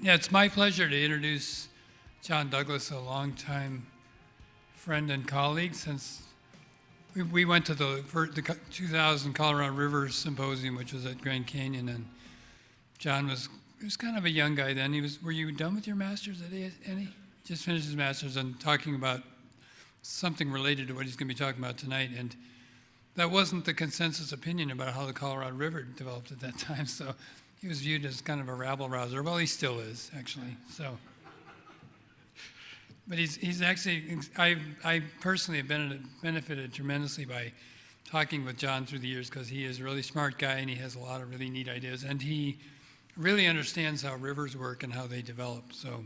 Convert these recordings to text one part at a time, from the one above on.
Yeah, it's my pleasure to introduce John Douglas, a longtime friend and colleague since we went to the 2000 Colorado River Symposium, which was at Grand Canyon, and John was kind of a young guy then. Were you done with your master's at any? Just finished his master's and talking about something related to what he's going to be talking about tonight, and that wasn't the consensus opinion about how the Colorado River developed at that time, so he was viewed as kind of a rabble-rouser. Well, he still is, actually, so. But he's actually, I personally have benefited tremendously by talking with John through the years, because he is a really smart guy and he has a lot of really neat ideas, and he really understands how rivers work and how they develop. So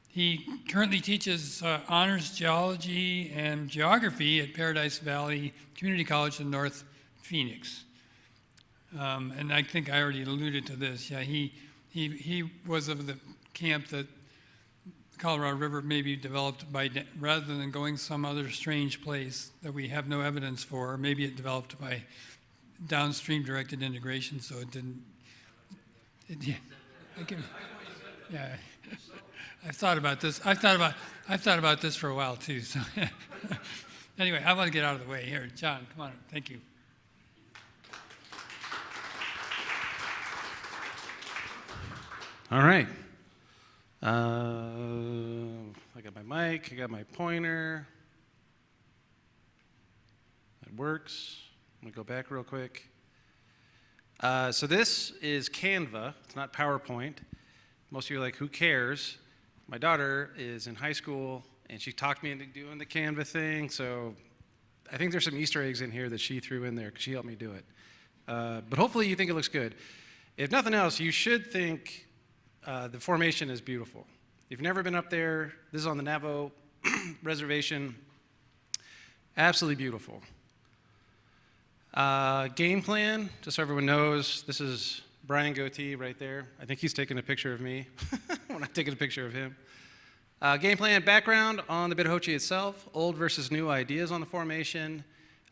he currently teaches honors geology and geography at Paradise Valley Community College in North Phoenix. And I think I already alluded to this. Yeah, he was of the camp that Colorado River may be developed by, rather than going some other strange place that we have no evidence for, maybe it developed by downstream directed integration, so it didn't. Yeah, I've thought about this. I've thought about this for a while too. So anyway, I want to get out of the way here. John, come on. Thank you. All right. I got my mic, I got my pointer. It works. I'm gonna go back real quick. So this is Canva, it's not PowerPoint. Most of you are like, who cares? My daughter is in high school and she talked me into doing the Canva thing, so I think there's some Easter eggs in here that she threw in there because she helped me do it. But hopefully you think it looks good. If nothing else, you should think the formation is beautiful. If you've never been up there, this is on the Navajo Reservation. Absolutely beautiful. Game plan, just so everyone knows, this is Brian Goatee right there. I think he's taking a picture of me when I'm taking a picture of him. Game plan, background on the Bidahochi itself, old versus new ideas on the formation.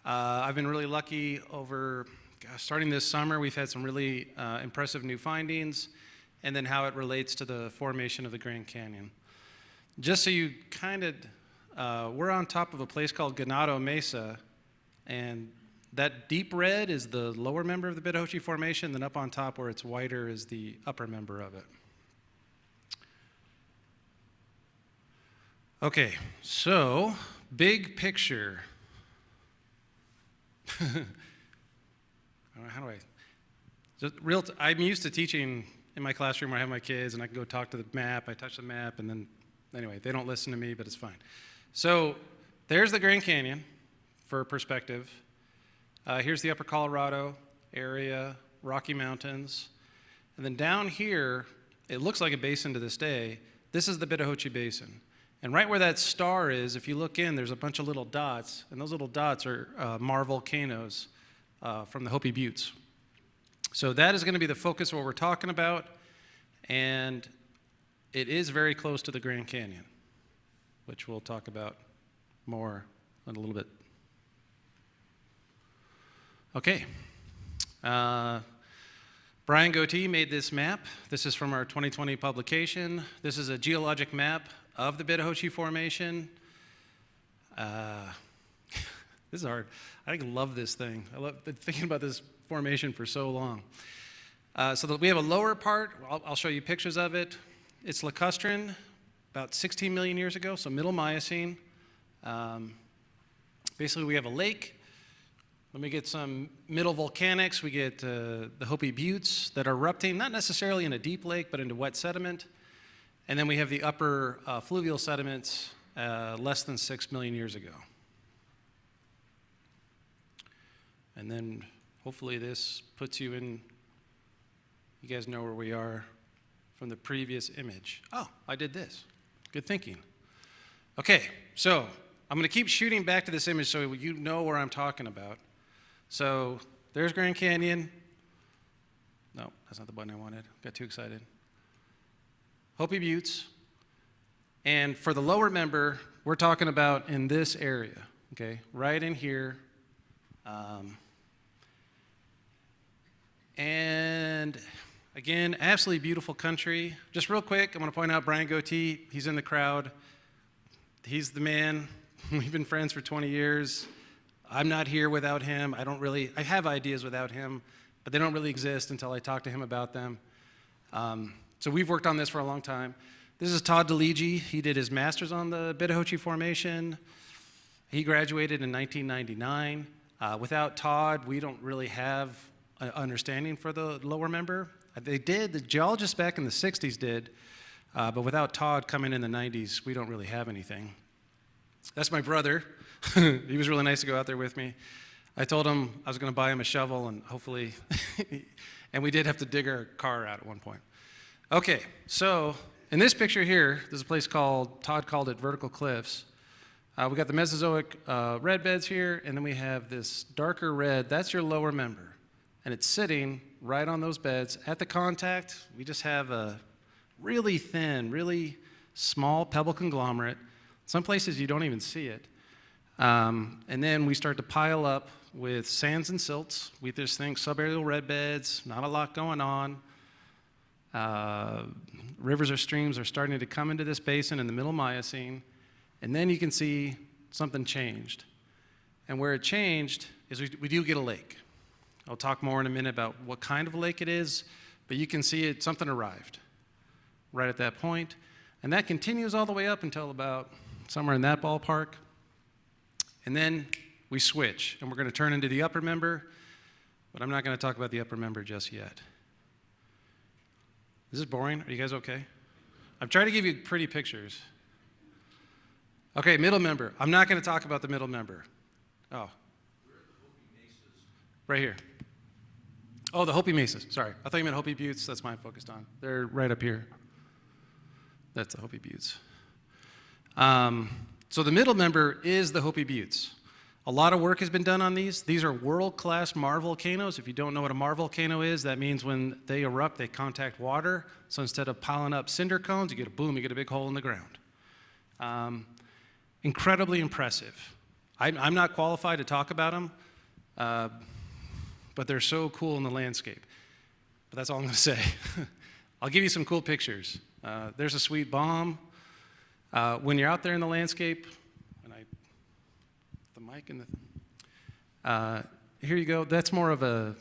I've been really lucky over, starting this summer, we've had some really impressive new findings, and then how it relates to the formation of the Grand Canyon. Just so you kind of, we're on top of a place called Ganado Mesa, and that deep red is the lower member of the Bidahochi Formation, then up on top where it's whiter is the upper member of it. Okay, so big picture. How do I'm used to teaching in my classroom where I have my kids and I can go talk to the map, I touch the map, and then, anyway, they don't listen to me, but it's fine. So there's the Grand Canyon for perspective. Here's the Upper Colorado area, Rocky Mountains. And then down here, it looks like a basin to this day. This is the Bidahochi Basin. And right where that star is, if you look in, there's a bunch of little dots, and those little dots are Mar volcanoes from the Hopi Buttes. So that is going to be the focus of what we're talking about, and it is very close to the Grand Canyon, which we'll talk about more in a little bit. Okay. Brian Goatee made this map. This is from our 2020 publication. This is a geologic map of the Bidahochi Formation. This is hard. I love this thing. I've been thinking about this formation for so long. So we have a lower part. I'll show you pictures of it. It's lacustrine, about 16 million years ago, so middle Miocene. Basically, we have a lake. Then we get some middle volcanics. We get the Hopi Buttes that are erupting, not necessarily in a deep lake, but into wet sediment. And then we have the upper fluvial sediments less than 6 million years ago. And then hopefully this puts you in, you guys know where we are from the previous image. Oh, I did this. Good thinking. Okay, so I'm going to keep shooting back to this image so you know where I'm talking about. So there's Grand Canyon. No, that's not the button I wanted. Got too excited. Hopi Buttes. And for the lower member, we're talking about in this area, okay, right in here. And Again, absolutely beautiful country. Just real quick, I want to point out Brian Goatee. He's in the crowd. He's the man. We've been friends for 20 years. I'm not here without him. I have ideas without him, but they don't really exist until I talk to him about them. So we've worked on this for a long time. This is Todd DeLigi. He did his master's on the Bidahochi Formation. He graduated in 1999. Without Todd, we don't really have an understanding for the lower member. They did, the geologists back in the 60s did, but without Todd coming in the 90s, we don't really have anything. That's my brother. He was really nice to go out there with me. I told him I was going to buy him a shovel and hopefully, and we did have to dig our car out at one point. Okay, so in this picture here, there's a place Todd called it Vertical Cliffs. We got the Mesozoic red beds here, and then we have this darker red. That's your lower member, and it's sitting right on those beds. At the contact, we just have a really thin, really small pebble conglomerate. Some places you don't even see it. And then we start to pile up with sands and silts. We just think subaerial red beds, not a lot going on. Rivers or streams are starting to come into this basin in the middle Miocene, and then you can see something changed. And where it changed is we do get a lake. I'll talk more in a minute about what kind of a lake it is, but you can see something arrived right at that point. And that continues all the way up until about somewhere in that ballpark. And then we switch, and we're going to turn into the upper member, but I'm not going to talk about the upper member just yet. Is this boring? Are you guys okay? I'm trying to give you pretty pictures. Okay, middle member. I'm not going to talk about the middle member. Oh. Right here. Oh, the Hopi Mesas. Sorry. I thought you meant Hopi Buttes. That's what I'm focused on. They're right up here. That's the Hopi Buttes. So the middle member is the Hopi Buttes. A lot of work has been done on these. These are world-class Mars volcanoes. If you don't know what a Mars volcano is, that means when they erupt, they contact water. So instead of piling up cinder cones, you get a boom, you get a big hole in the ground. Incredibly impressive. I'm not qualified to talk about them, but they're so cool in the landscape. But that's all I'm going to say. I'll give you some cool pictures. There's a sweet bomb. When you're out there in the landscape, the mic and here you go. That's more of a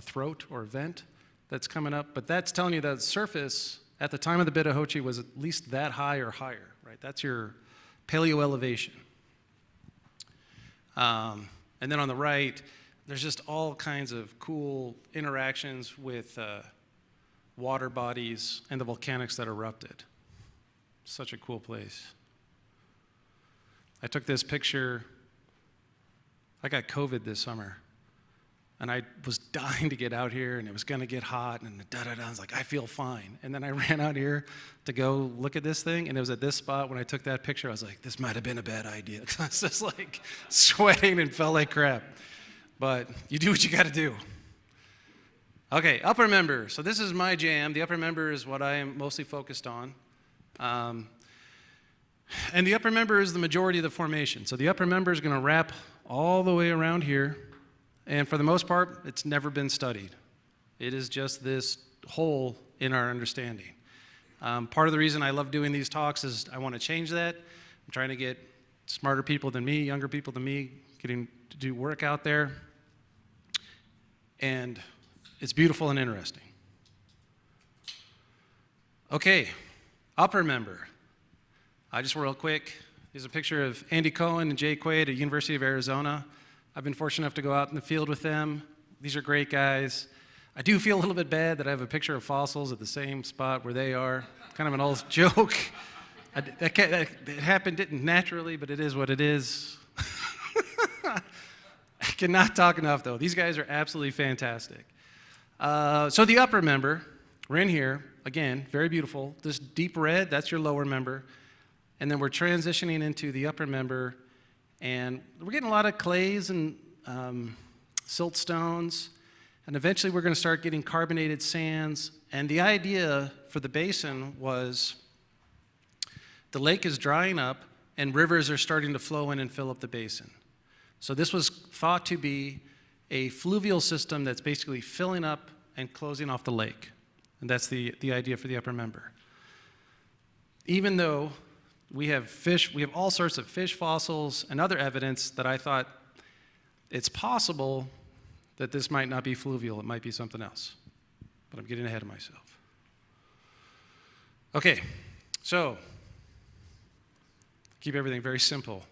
throat or a vent that's coming up, but that's telling you that the surface at the time of the Bidahochi was at least that high or higher, right? That's your paleo elevation. And then on the right, there's just all kinds of cool interactions with water bodies and the volcanics that erupted. Such a cool place. I took this picture. I got COVID this summer, and I was dying to get out here, and it was going to get hot, and I was like, I feel fine. And then I ran out here to go look at this thing, and it was at this spot when I took that picture. I was like, this might have been a bad idea, because I was just like sweating and felt like crap. But you do what you got to do. Okay, upper member. So this is my jam. The upper member is what I am mostly focused on. And the upper member is the majority of the formation. So the upper member is going to wrap all the way around here. And for the most part, it's never been studied. It is just this hole in our understanding. Part of the reason I love doing these talks is I want to change that. I'm trying to get smarter people than me, younger people than me, getting to do work out there. And it's beautiful and interesting. Okay, upper member. Just real quick, here's a picture of Andy Cohen and Jay Quaid at University of Arizona. I've been fortunate enough to go out in the field with them. These are great guys. I do feel a little bit bad that I have a picture of fossils at the same spot where they are. Kind of an old joke. It happened didn't naturally, but it is what it is. I cannot talk enough, though. These guys are absolutely fantastic. So the upper member, we're in here. Again, very beautiful. This deep red, that's your lower member. And then we're transitioning into the upper member. And we're getting a lot of clays and siltstones. And eventually we're going to start getting carbonated sands. And the idea for the basin was the lake is drying up and rivers are starting to flow in and fill up the basin. So this was thought to be a fluvial system that's basically filling up and closing off the lake. And that's the idea for the upper member. Even though we have all sorts of fish fossils and other evidence that I thought it's possible that this might not be fluvial, it might be something else. But I'm getting ahead of myself. Okay, so keep everything very simple.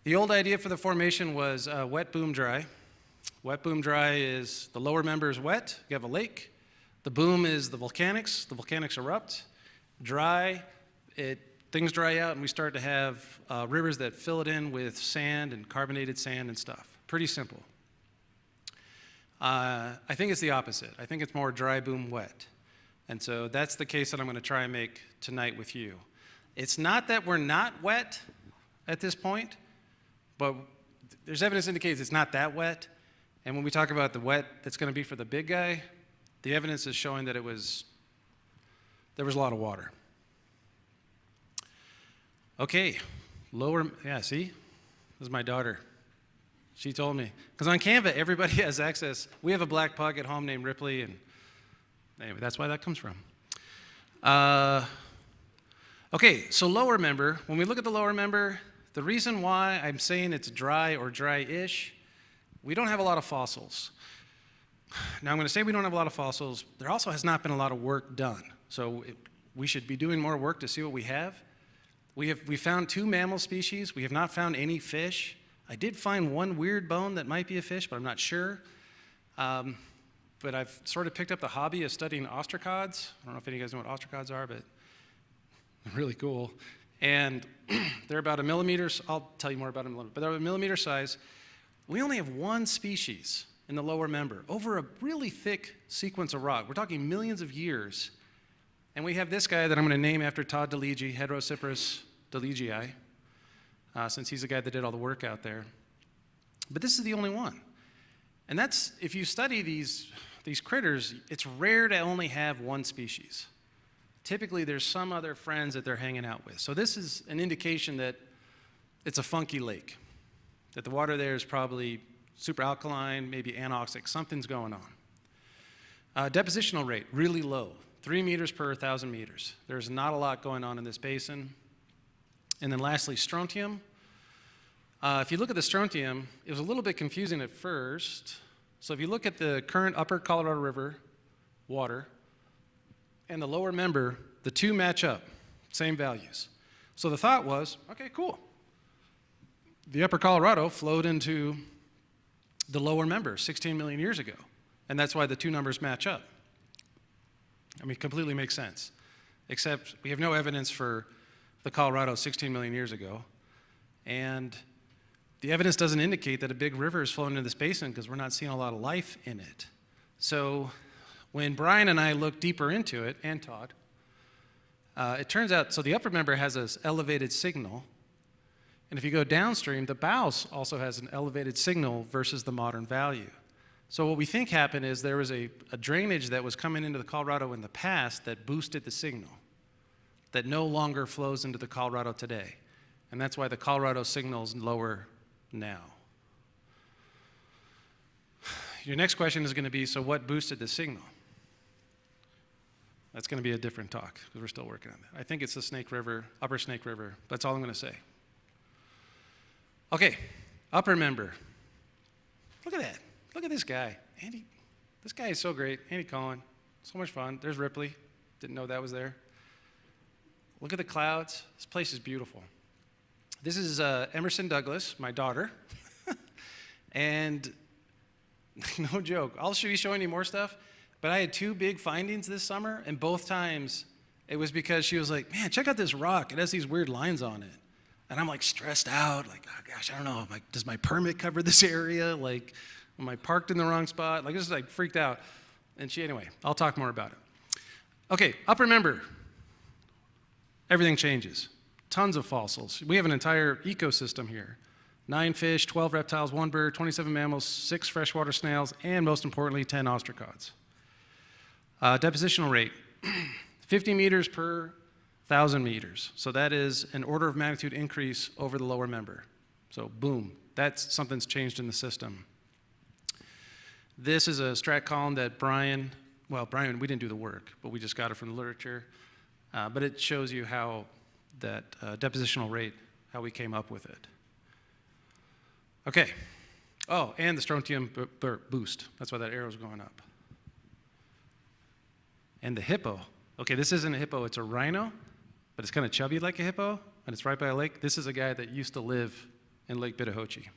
The old idea for the formation was wet, boom, dry. Wet, boom, dry is the lower member is wet, you have a lake. The boom is the volcanics erupt. Dry, things dry out and we start to have rivers that fill it in with sand and carbonated sand and stuff. Pretty simple. I think it's the opposite. I think it's more dry, boom, wet. And so that's the case that I'm going to try and make tonight with you. It's not that we're not wet at this point, but there's evidence that indicates it's not that wet. And when we talk about the wet that's going to be for the big guy, the evidence is showing that there was a lot of water. Okay, see? This is my daughter. She told me. Because on Canva, everybody has access. We have a black pug at home named Ripley, and anyway, that's why that comes from. Okay, so lower member. When we look at the lower member, the reason why I'm saying it's dry or dry-ish, we don't have a lot of fossils. Now, I'm going to say we don't have a lot of fossils. There also has not been a lot of work done. So we should be doing more work to see what we have. We found 2 mammal species. We have not found any fish. I did find one weird bone that might be a fish, but I'm not sure. But I've sort of picked up the hobby of studying ostracods. I don't know if any of you guys know what ostracods are, but they're really cool. And they're about 1 millimeter. I'll tell you more about them in a little bit. But they're 1 millimeter size. We only have 1 species in the lower member over a really thick sequence of rock. We're talking millions of years. And we have this guy that I'm going to name after Todd DeLigi, Heterociperus deligii, since he's the guy that did all the work out there. But this is the only one. And that's, if you study these critters, it's rare to only have 1 species. Typically, there's some other friends that they're hanging out with. So this is an indication that it's a funky lake, that the water there is probably super alkaline, maybe anoxic, something's going on. Depositional rate, really low, 3 meters per 1,000 meters. There's not a lot going on in this basin. And then lastly, strontium. If you look at the strontium, it was a little bit confusing at first. So if you look at the current upper Colorado River water and the lower member, the 2 match up, same values. So the thought was, okay, cool. The upper Colorado flowed into the lower member 16 million years ago, and that's why the 2 numbers match up. I mean, it completely makes sense, except we have no evidence for the Colorado 16 million years ago, and the evidence doesn't indicate that a big river is flowing into this basin because we're not seeing a lot of life in it. So when Brian and I looked deeper into it, and Todd, it turns out, so the upper member has this elevated signal, and if you go downstream, the bows also has an elevated signal versus the modern value. So what we think happened is there was a drainage that was coming into the Colorado in the past that boosted the signal, that no longer flows into the Colorado today. And that's why the Colorado signal is lower now. Your next question is going to be, so what boosted the signal? That's going to be a different talk because we're still working on that. I think it's the Snake River, Upper Snake River. That's all I'm going to say. Okay, upper member. Look at that. Look at this guy. Andy, this guy is so great. Andy Cohen, so much fun. There's Ripley. Didn't know that was there. Look at the clouds. This place is beautiful. This is Emerson Douglas, my daughter. And no joke, I'll be showing you more stuff, but I had 2 big findings this summer, and both times it was because she was like, man, check out this rock. It has these weird lines on it. And I'm like stressed out, like, oh gosh, I don't know, does my permit cover this area? Like, am I parked in the wrong spot? Like, just like freaked out. And anyway, I'll talk more about it. Okay, upper member. Everything changes. Tons of fossils. We have an entire ecosystem here. 9 fish, 12 reptiles, 1 bird, 27 mammals, 6 freshwater snails, and most importantly, 10 ostracods. Depositional rate, 50 meters per 1,000 meters. So that is an order of magnitude increase over the lower member. So boom, that's something's changed in the system. This is a strat column that Brian well, Brian, we didn't do the work, but we just got it from the literature. But it shows you how that depositional rate, how we came up with it. Okay. Oh, and the strontium boost. That's why that arrow's going up. And the hippo. Okay, this isn't a hippo, it's a rhino, but it's kind of chubby like a hippo, and it's right by a lake. This is a guy that used to live in Lake Bidahochi.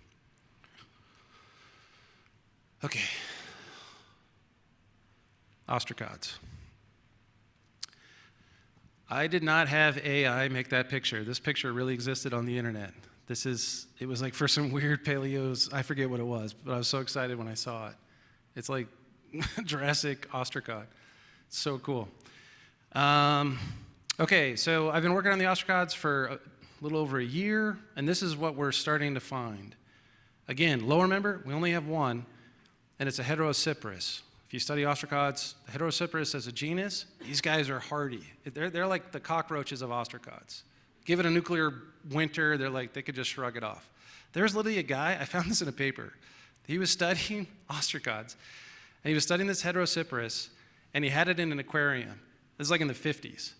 Okay. Ostracods. I did not have AI make that picture. This picture really existed on the internet. It was like for some weird paleos, I forget what it was, but I was so excited when I saw it. It's like Jurassic ostracod. It's so cool. Okay, so I've been working on the ostracods for a little over a year, and this is what we're starting to find. Again, lower member, we only have one, and it's a heterociperus. If you study ostracods, the heterociperus as a genus, these guys are hardy. They're like the cockroaches of ostracods. Give it a nuclear winter, they could just shrug it off. There's literally a guy, I found this in a paper, he was studying ostracods, and he was studying this heterociperus, and he had it in an aquarium. This is like in the 50s.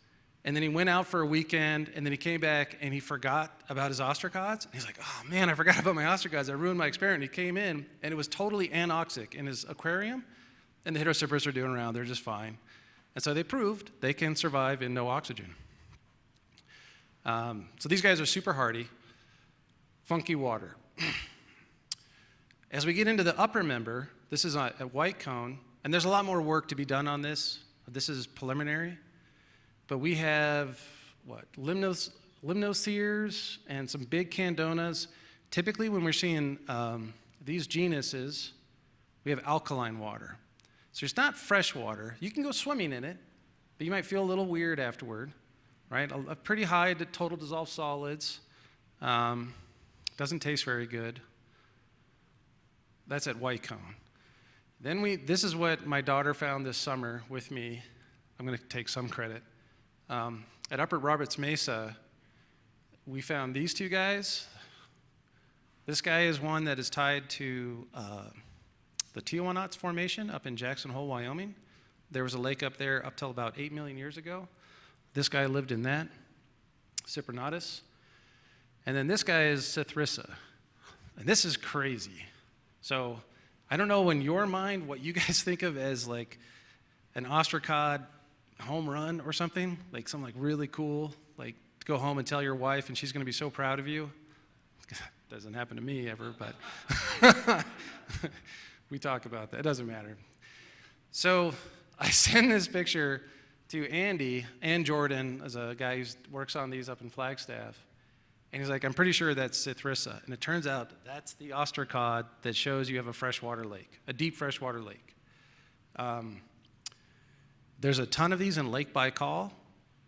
And then he went out for a weekend, and then he came back, and he forgot about his ostracods. And he's like, oh man, I forgot about my ostracods. I ruined my experiment. He came in, and it was totally anoxic in his aquarium, and the heterociperus are doing around. They're just fine. And so they proved they can survive in no oxygen. So these guys are super hardy, funky water. As we get into the upper member, this is a white cone, and there's a lot more work to be done on this. This is preliminary. But we have, limnoceres and some big candonas. Typically, when we're seeing these genuses, we have alkaline water. So it's not fresh water. You can go swimming in it, but you might feel a little weird afterward, right? A pretty high total dissolved solids. Doesn't taste very good. That's at white cone. Then this is what my daughter found this summer with me. I'm going to take some credit. At Upper Roberts Mesa, we found these two guys. This guy is one that is tied to the Tijuana's Formation up in Jackson Hole, Wyoming. There was a lake up there up till about 8 million years ago. This guy lived in that, Cyprinatus. And then this guy is Cithrissa. And this is crazy. So I don't know in your mind what you guys think of as like an ostracod home run or something, like something like really cool, like to go home and tell your wife and she's going to be so proud of you. Doesn't happen to me ever, but we talk about that. It doesn't matter. So I send this picture to Andy and Jordan, as a guy who works on these up in Flagstaff, and he's like, I'm pretty sure that's Cithrissa. And it turns out that's the ostracod that shows you have a freshwater lake, a deep freshwater lake. There's a ton of these in Lake Baikal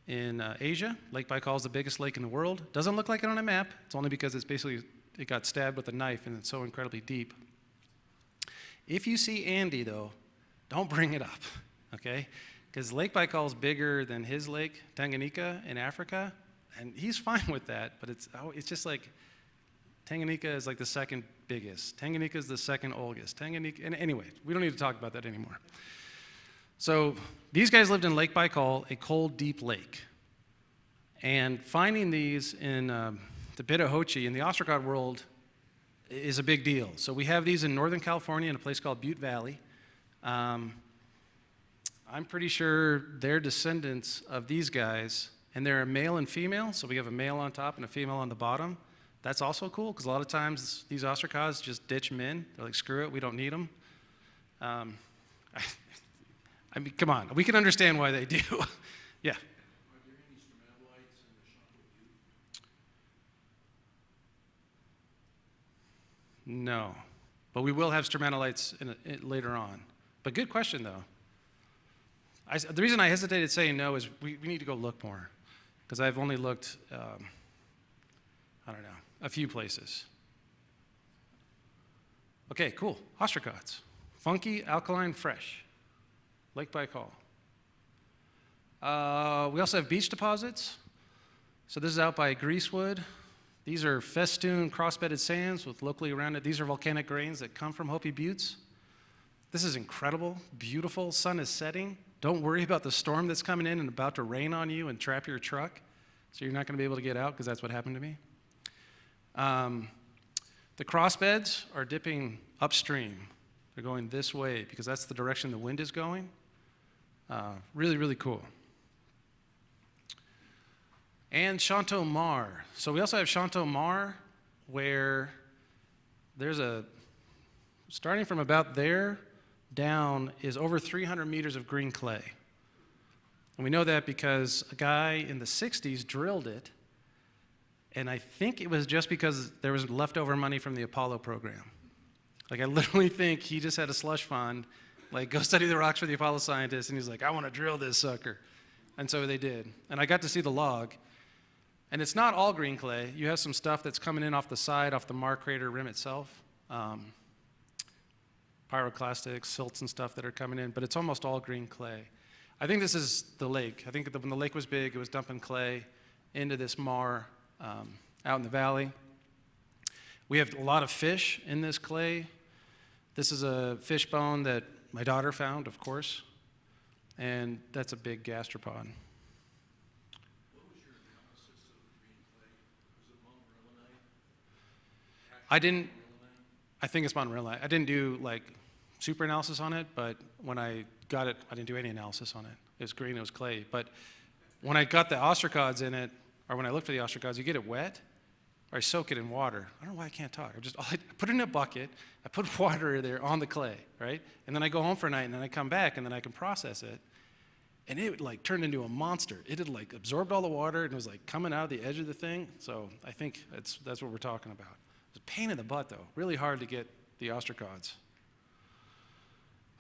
in Asia. Lake Baikal is the biggest lake in the world. Doesn't look like it on a map. It's only because it got stabbed with a knife and it's so incredibly deep. If you see Andy, though, don't bring it up, okay? Because Lake Baikal is bigger than his lake, Tanganyika, in Africa, and he's fine with that, but it's just like Tanganyika is like the second biggest. Tanganyika is the second oldest. And anyway, we don't need to talk about that anymore. So these guys lived in Lake Baikal, a cold, deep lake. And finding these in the Bidahochi, in the ostracod world, is a big deal. So we have these in Northern California in a place called Butte Valley. I'm pretty sure they're descendants of these guys, and they're a male and female, so we have a male on top and a female on the bottom. That's also cool, because a lot of times these ostracods just ditch men. They're like, screw it, we don't need them. I mean, come on, we can understand why they do. Yeah. Are there any stromatolites in the Chaco Butte? No, but we will have stromatolites later on. But good question, though. The reason I hesitated saying no is we need to go look more, because I've only looked, I don't know, a few places. Okay, cool. Ostracods. Funky, alkaline, fresh. Lake Baikal. We also have beach deposits. So this is out by Greasewood. These are festoon cross-bedded sands with locally around it. These are volcanic grains that come from Hopi Buttes. This is incredible, beautiful, sun is setting. Don't worry about the storm that's coming in and about to rain on you and trap your truck, so you're not going to be able to get out, because that's what happened to me. The crossbeds are dipping upstream. They're going this way because that's the direction the wind is going. Really, really cool. And Chantomar. So we also have Chantomar, where there's starting from about there down is over 300 meters of green clay. And we know that because a guy in the 60s drilled it, and I think it was just because there was leftover money from the Apollo program. Like, I literally think he just had a slush fund, like, go study the rocks for the Apollo scientists, and he's like, I want to drill this sucker. And so they did. And I got to see the log. And it's not all green clay. You have some stuff that's coming in off the side, off the Mar crater rim itself. Pyroclastics, silts and stuff that are coming in, but it's almost all green clay. I think this is the lake. I think that when the lake was big, it was dumping clay into this Mar out in the valley. We have a lot of fish in this clay. This is a fish bone that my daughter found, of course, and that's a big gastropod. What was your analysis of the green clay? Was it monzonite? I didn't, I think it's monzonite. I didn't do like super analysis on it, but when I got it, I didn't do any analysis on it. It was green, it was clay. But when I got the ostracods in it, or when I looked for the ostracods, you get it wet, or I soak it in water. I don't know why I can't talk. I put it in a bucket, I put water there on the clay, right? And then I go home for a night, and then I come back, and then I can process it. And it like turned into a monster. It had like absorbed all the water, and it was like coming out of the edge of the thing. So I think that's what we're talking about. It's a pain in the butt, though. Really hard to get the ostracods.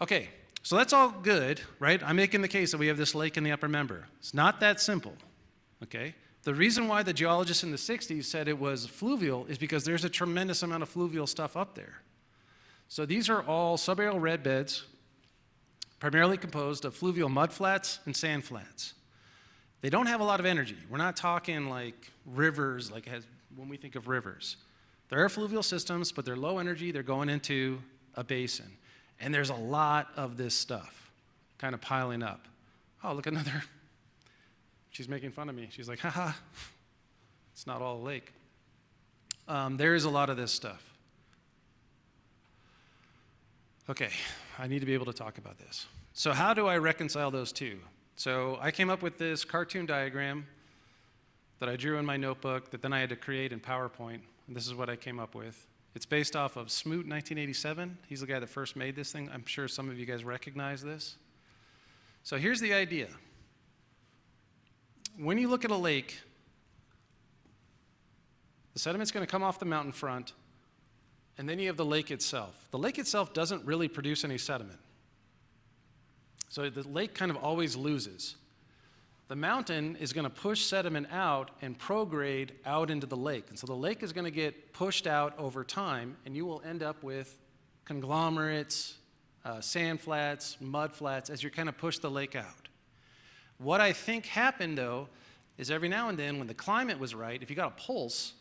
Okay, so that's all good, right? I'm making the case that we have this lake in the upper member. It's not that simple, okay? The reason why the geologists in the 60s said it was fluvial is because there's a tremendous amount of fluvial stuff up there. So these are all subaerial red beds, primarily composed of fluvial mudflats and sandflats. They don't have a lot of energy. We're not talking like rivers, like when we think of rivers. There are fluvial systems, but they're low energy. They're going into a basin. And there's a lot of this stuff kind of piling up. Oh, look, another. She's making fun of me. She's like, haha, it's not all a lake. There is a lot of this stuff. Okay, I need to be able to talk about this. So how do I reconcile those two? So I came up with this cartoon diagram that I drew in my notebook that then I had to create in PowerPoint. And this is what I came up with. It's based off of Smoot 1987. He's the guy that first made this thing. I'm sure some of you guys recognize this. So here's the idea. When you look at a lake, the sediment's going to come off the mountain front, and then you have the lake itself. The lake itself doesn't really produce any sediment. So the lake kind of always loses. The mountain is going to push sediment out and prograde out into the lake. And so the lake is going to get pushed out over time, and you will end up with conglomerates, sand flats, mud flats, as you kind of push the lake out. What I think happened, though, is every now and then when the climate was right, if you got a pulse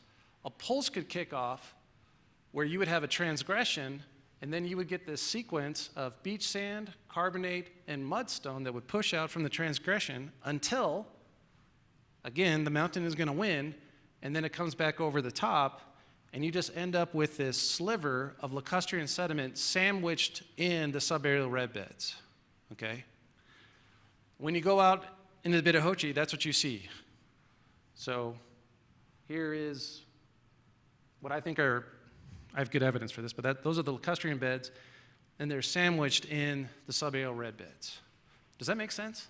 could kick off where you would have a transgression, and then you would get this sequence of beach sand, carbonate, and mudstone that would push out from the transgression until, again, the mountain is going to win, and then it comes back over the top, and you just end up with this sliver of lacustrine sediment sandwiched in the subaerial red beds, okay? When you go out into the Bidahochi, that's what you see. So here is what I think are, I have good evidence for this, but those are the lacustrine beds, and they're sandwiched in the subaerial red beds. Does that make sense?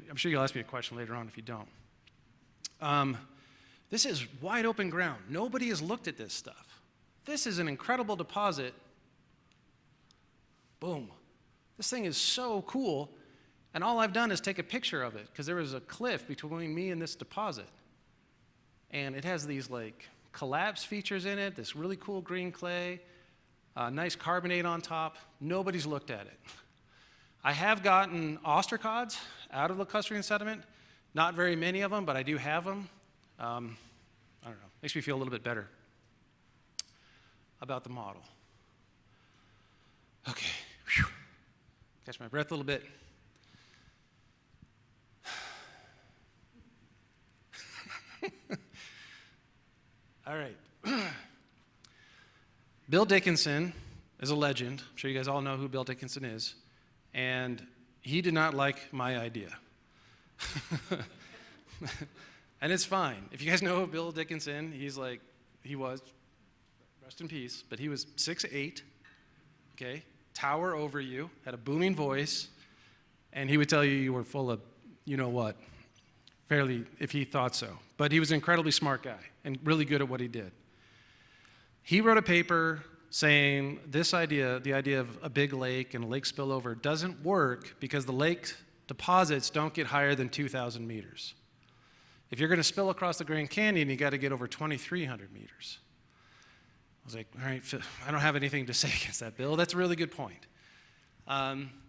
I'm sure you'll ask me a question later on if you don't. This is wide open ground. Nobody has looked at this stuff. This is an incredible deposit. Boom. This thing is so cool, and all I've done is take a picture of it because there was a cliff between me and this deposit. And it has these like collapse features in it, this really cool green clay, nice carbonate on top. Nobody's looked at it. I have gotten ostracods out of lacustrine sediment. Not very many of them, but I do have them. I don't know, makes me feel a little bit better about the model. Okay, whew. Catch my breath a little bit. All right. Bill Dickinson is a legend. I'm sure you guys all know who Bill Dickinson is. And he did not like my idea. And it's fine. If you guys know Bill Dickinson, he was, rest in peace, but he was 6'8", okay, tower over you, had a booming voice, and he would tell you you were full of you-know-what, fairly, if he thought so. But he was an incredibly smart guy and really good at what he did. He wrote a paper saying this idea, the idea of a big lake and a lake spillover, doesn't work because the lake deposits don't get higher than 2,000 meters. If you're going to spill across the Grand Canyon, you got to get over 2,300 meters. I was like, all right, I don't have anything to say against that, Bill. That's a really good point.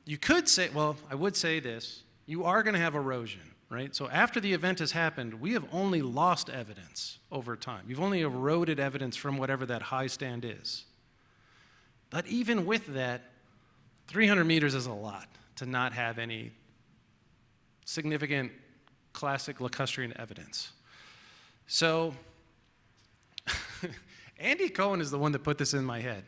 You could say, well, I would say this. You are going to have erosion, right? So after the event has happened, we have only lost evidence over time. You've only eroded evidence from whatever that high stand is. But even with that, 300 meters is a lot to not have any significant classic lacustrine evidence. So Andy Cohen is the one that put this in my head.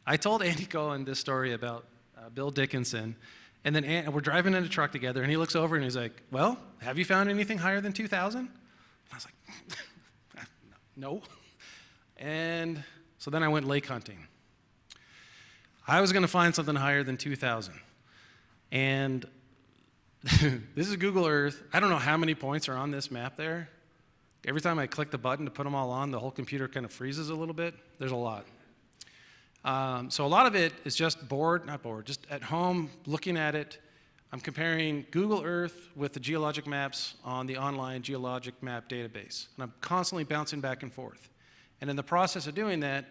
I told Andy Cohen this story about Bill Dickinson, and then we're driving in a truck together, and he looks over and he's like, well, have you found anything higher than 2,000? And I was like, no. And so then I went lake hunting. I was going to find something higher than 2,000. And this is Google Earth. I don't know how many points are on this map there. Every time I click the button to put them all on, the whole computer kind of freezes a little bit. There's a lot. So a lot of it is just just at home looking at it. I'm comparing Google Earth with the geologic maps on the online geologic map database. And I'm constantly bouncing back and forth. And in the process of doing that,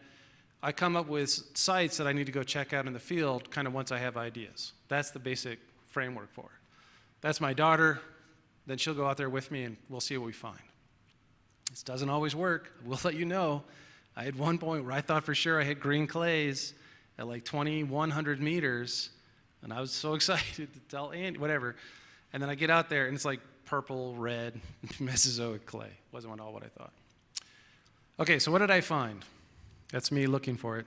I come up with sites that I need to go check out in the field kind of once I have ideas. That's the basic framework for it. That's my daughter. Then she'll go out there with me and we'll see what we find. This doesn't always work. We'll let you know. I had one point where I thought for sure I had green clays at like 2,100 meters, and I was so excited to tell Andy, whatever. And then I get out there and it's like purple, red, Mesozoic clay. Wasn't at all what I thought. Okay, so what did I find? That's me looking for it.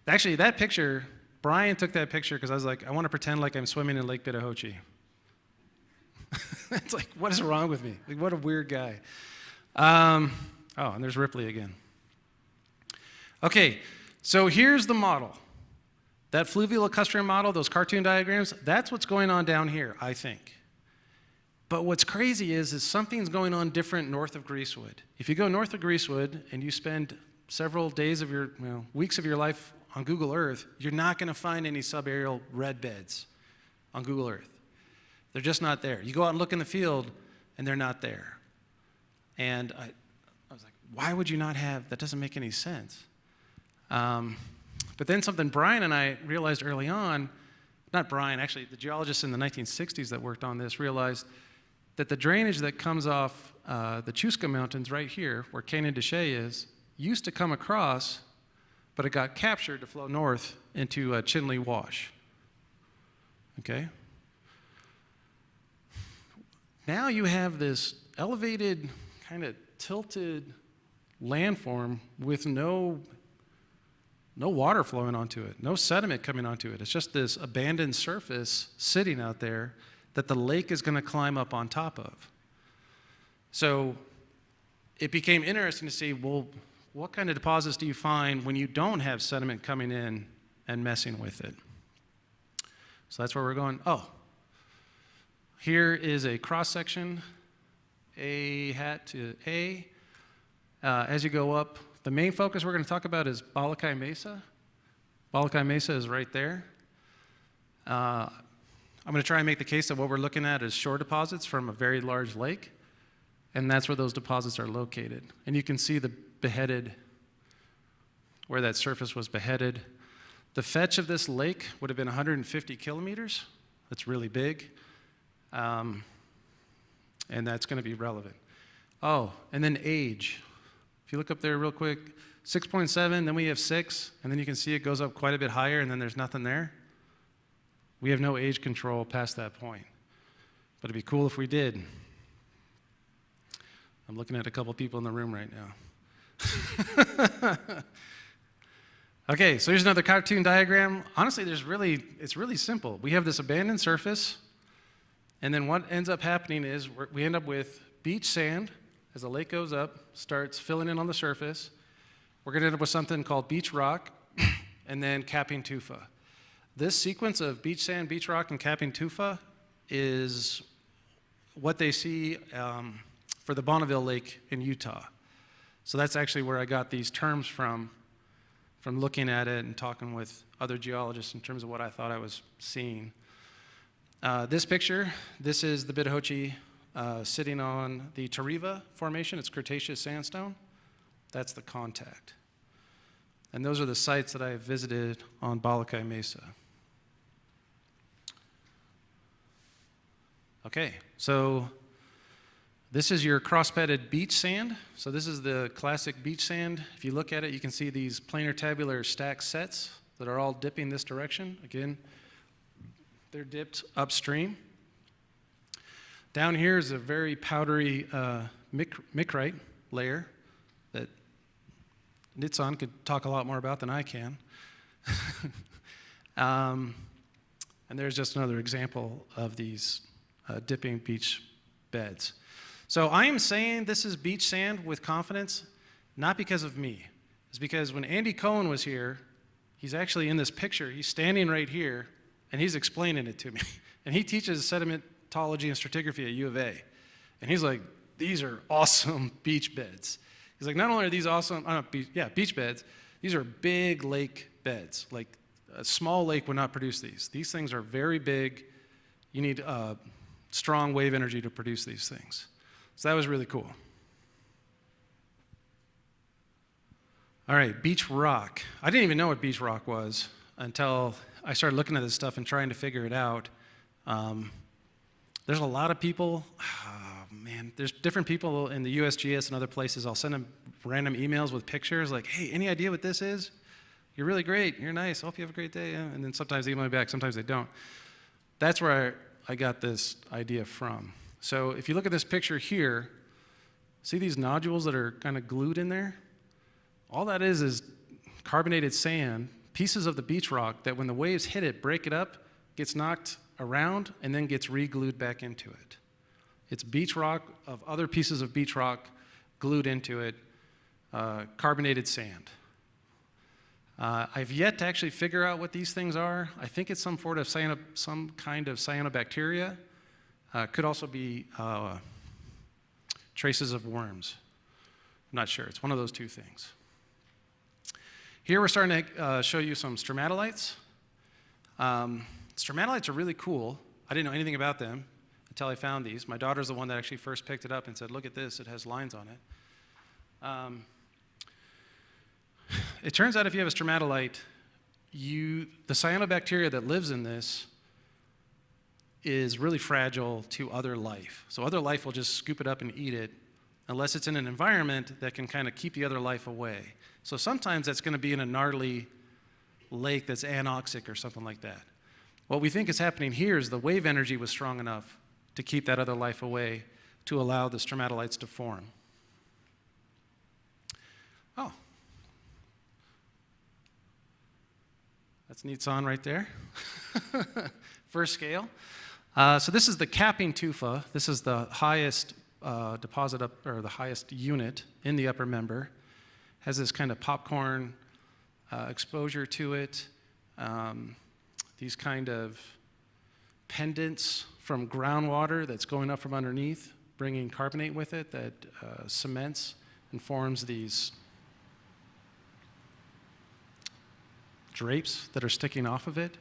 Actually, that picture, Brian took that picture because I was like, I want to pretend like I'm swimming in Lake Bidahochi. It's like, what is wrong with me? Like, what a weird guy. Oh, and there's Ripley again. Okay, so here's the model. That fluvial-lacustrine model, those cartoon diagrams, that's what's going on down here, I think. But what's crazy is something's going on different north of Greasewood. If you go north of Greasewood and you spend several days of your, weeks of your life on Google Earth, you're not going to find any subaerial red beds on Google Earth. They're just not there. You go out and look in the field, and they're not there. And I was like, why would you not have, that doesn't make any sense. But then something Brian and I realized early on, not Brian, actually the geologists in the 1960s that worked on this realized that the drainage that comes off the Chuska Mountains right here, where Canyon de Chelly is, used to come across, but it got captured to flow north into Chinle Wash. Okay? Now you have this elevated, kind of tilted landform with no water flowing onto it, no sediment coming onto it. It's just this abandoned surface sitting out there that the lake is going to climb up on top of. So it became interesting to see, well, what kind of deposits do you find when you don't have sediment coming in and messing with it? So that's where we're going. Oh, here is a cross-section, A hat to A. As you go up, the main focus we're going to talk about is Balakai Mesa. Balakai Mesa is right there. I'm going to try and make the case that what we're looking at is shore deposits from a very large lake, and that's where those deposits are located. And you can see the beheaded, where that surface was beheaded. The fetch of this lake would have been 150 kilometers. That's really big. And that's going to be relevant. Oh, and then age. If you look up there real quick, 6.7, then we have 6, and then you can see it goes up quite a bit higher, and then there's nothing there. We have no age control past that point. But it'd be cool if we did. I'm looking at a couple people in the room right now. Okay, so here's another cartoon diagram. Honestly, it's really simple. We have this abandoned surface, and then what ends up happening is we end up with beach sand as the lake goes up, starts filling in on the surface. We're going to end up with something called beach rock, and then capping tufa. This sequence of beach sand, beach rock, and capping tufa is what they see for the Bonneville Lake in Utah. So that's actually where I got these terms from looking at it and talking with other geologists in terms of what I thought I was seeing. This picture, this is the Bidahochi sitting on the Tariva Formation. It's Cretaceous sandstone. That's the contact. And those are the sites that I visited on Balakai Mesa. Okay, so this is your cross-bedded beach sand. So this is the classic beach sand. If you look at it, you can see these planar tabular stack sets that are all dipping this direction. Again, they're dipped upstream. Down here is a very powdery micrite layer that Nitsan could talk a lot more about than I can. And there's just another example of these dipping beach beds. So I am saying this is beach sand with confidence, not because of me. It's because when Andy Cohen was here, he's actually in this picture. He's standing right here, and he's explaining it to me. And he teaches sedimentology and stratigraphy at U of A. And he's like, these are awesome beach beds. He's like, not only are these awesome, beach beds, these are big lake beds. Like a small lake would not produce these. These things are very big. You need strong wave energy to produce these things. So that was really cool. All right, beach rock. I didn't even know what beach rock was until I started looking at this stuff and trying to figure it out. There's a lot of people, there's different people in the USGS and other places. I'll send them random emails with pictures like, hey, any idea what this is? You're really great, you're nice, I hope you have a great day. And then sometimes they email me back, sometimes they don't. That's where I got this idea from. So if you look at this picture here, see these nodules that are kind of glued in there? All that is carbonated sand, pieces of the beach rock that when the waves hit it, break it up, gets knocked around, and then gets re-glued back into it. It's beach rock of other pieces of beach rock glued into it, carbonated sand. I've yet to actually figure out what these things are. I think it's some kind of cyanobacteria. Could also be traces of worms. I'm not sure. It's one of those two things. Here we're starting to show you some stromatolites. Stromatolites are really cool. I didn't know anything about them until I found these. My daughter's the one that actually first picked it up and said, look at this, it has lines on it. It turns out if you have a stromatolite, the cyanobacteria that lives in this is really fragile to other life. So other life will just scoop it up and eat it unless it's in an environment that can kind of keep the other life away. So sometimes that's going to be in a gnarly lake that's anoxic or something like that. What we think is happening here is the wave energy was strong enough to keep that other life away to allow the stromatolites to form. Oh. That's Nitsan right there. First scale. So this is the capping tufa. This is the highest deposit or the highest unit in the upper member. Has this kind of popcorn exposure to it. These kind of pendants from groundwater that's going up from underneath, bringing carbonate with it that cements and forms these drapes that are sticking off of it.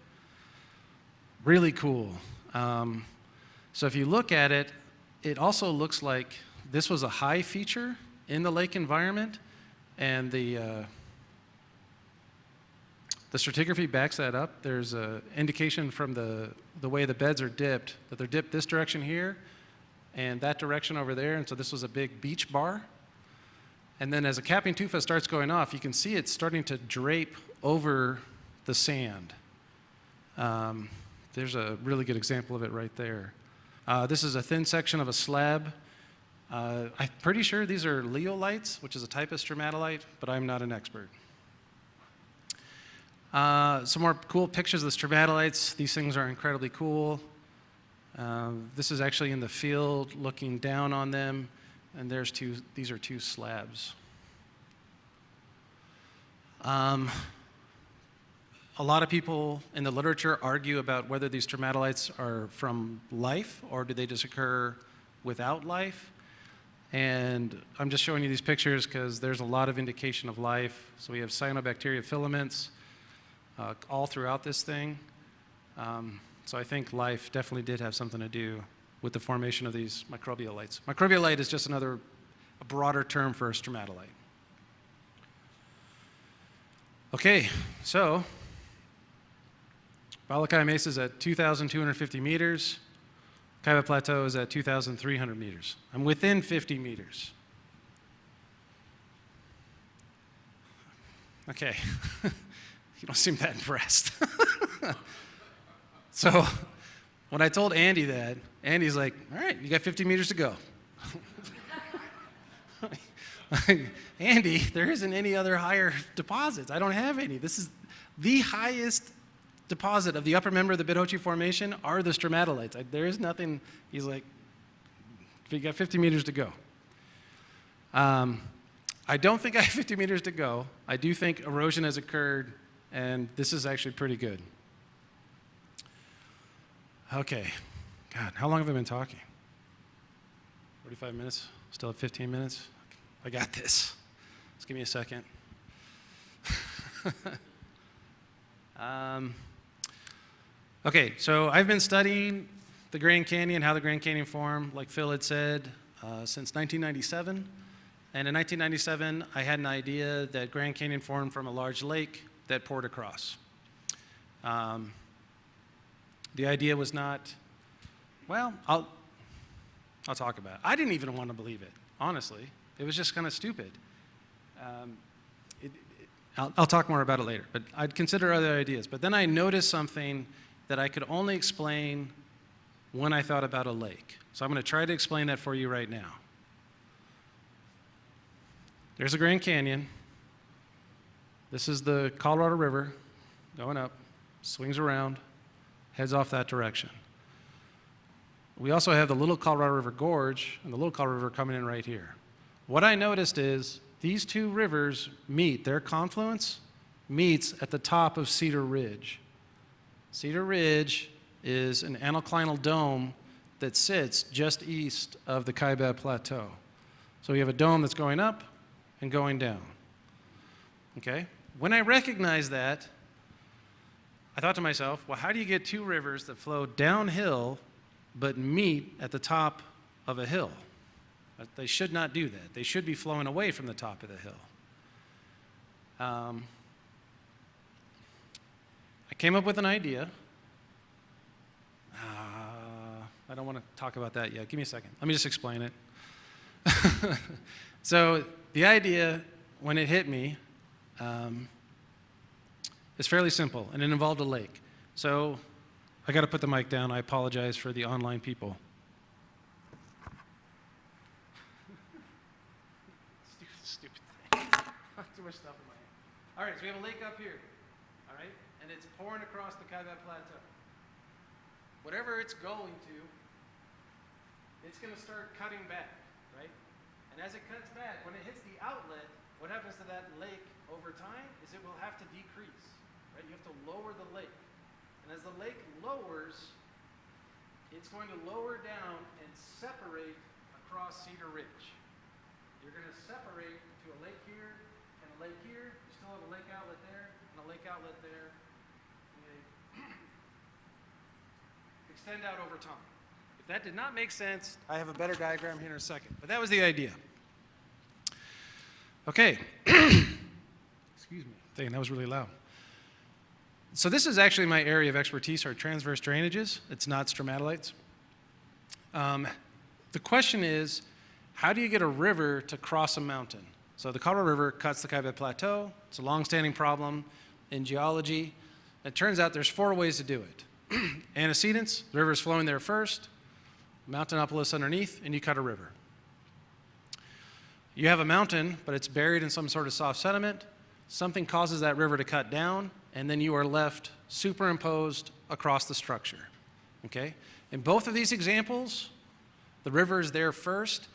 Really cool. So if you look at it, it also looks like this was a high feature in the lake environment, and the stratigraphy backs that up. There's an indication from the way the beds are dipped, that they're dipped this direction here and that direction over there, and so this was a big beach bar. And then as a capping tufa starts going off, you can see it's starting to drape over the sand. There's a really good example of it right there. This is a thin section of a slab. I'm pretty sure these are leolites, which is a type of stromatolite, but I'm not an expert. Some more cool pictures of the stromatolites. These things are incredibly cool. This is actually in the field looking down on them, and these are two slabs. A lot of people in the literature argue about whether these stromatolites are from life or do they just occur without life. And I'm just showing you these pictures because there's a lot of indication of life. So we have cyanobacteria filaments all throughout this thing. So I think life definitely did have something to do with the formation of these microbialites. Microbialite is just a broader term for a stromatolite. Okay, so Balakai Mesa is at 2,250 meters. Kaibab Plateau is at 2,300 meters. I'm within 50 meters. Okay, you don't seem that impressed. So when I told Andy that, Andy's like, all right, you got 50 meters to go. Andy, there isn't any other higher deposits. I don't have any. This is the highest deposit of the upper member of the Bidahochi Formation are the stromatolites. There is nothing. He's like, you got 50 meters to go. I don't think I have 50 meters to go. I do think erosion has occurred, and this is actually pretty good. Okay. God, how long have I been talking? 45 minutes? Still have 15 minutes? I got this. Just give me a second. Okay, so I've been studying the Grand Canyon, how the Grand Canyon formed, like Phil had said, since 1997. And in 1997, I had an idea that Grand Canyon formed from a large lake that poured across. The idea was not, well, I'll talk about it. I didn't even want to believe it, honestly. It was just kind of stupid. I'll talk more about it later, but I'd consider other ideas. But then I noticed something that I could only explain when I thought about a lake. So I'm going to try to explain that for you right now. There's a Grand Canyon. This is the Colorado River going up, swings around, heads off that direction. We also have the Little Colorado River Gorge and the Little Colorado River coming in right here. What I noticed is these two rivers meet, their confluence meets at the top of Cedar Ridge. Cedar Ridge is an anticlinal dome that sits just east of the Kaibab Plateau. So we have a dome that's going up and going down. Okay? When I recognized that, I thought to myself, well, how do you get two rivers that flow downhill but meet at the top of a hill? They should not do that. They should be flowing away from the top of the hill. I came up with an idea. I don't want to talk about that yet. Give me a second. Let me just explain it. So the idea, when it hit me, is fairly simple, and it involved a lake. So I got to put the mic down. I apologize for the online people. Stupid thing. Too much stuff in my hand. All right, so we have a lake up here, all right? And it's pouring across the Kaibab Plateau. Whatever it's going to, it's going to start cutting back, right? And as it cuts back, when it hits the outlet, what happens to that lake over time is it will have to decrease, right? You have to lower the lake. And as the lake lowers, it's going to lower down and separate across Cedar Ridge. You're going to separate to a lake here and a lake here. You still have a lake outlet there and a lake outlet there. And they extend out over time. If that did not make sense, I have a better diagram here in a second. But that was the idea. Okay. Excuse me. Dang, that was really loud. So this is actually my area of expertise, are transverse drainages. It's not stromatolites. The question is, how do you get a river to cross a mountain? So the Colorado River cuts the Kaibab Plateau. It's a long-standing problem in geology. It turns out there's 4 ways to do it. Antecedence, the river is flowing there first, mountainopolis underneath, and you cut a river. You have a mountain, but it's buried in some sort of soft sediment. Something causes that river to cut down, and then you are left superimposed across the structure. Okay? In both of these examples, the river is there first,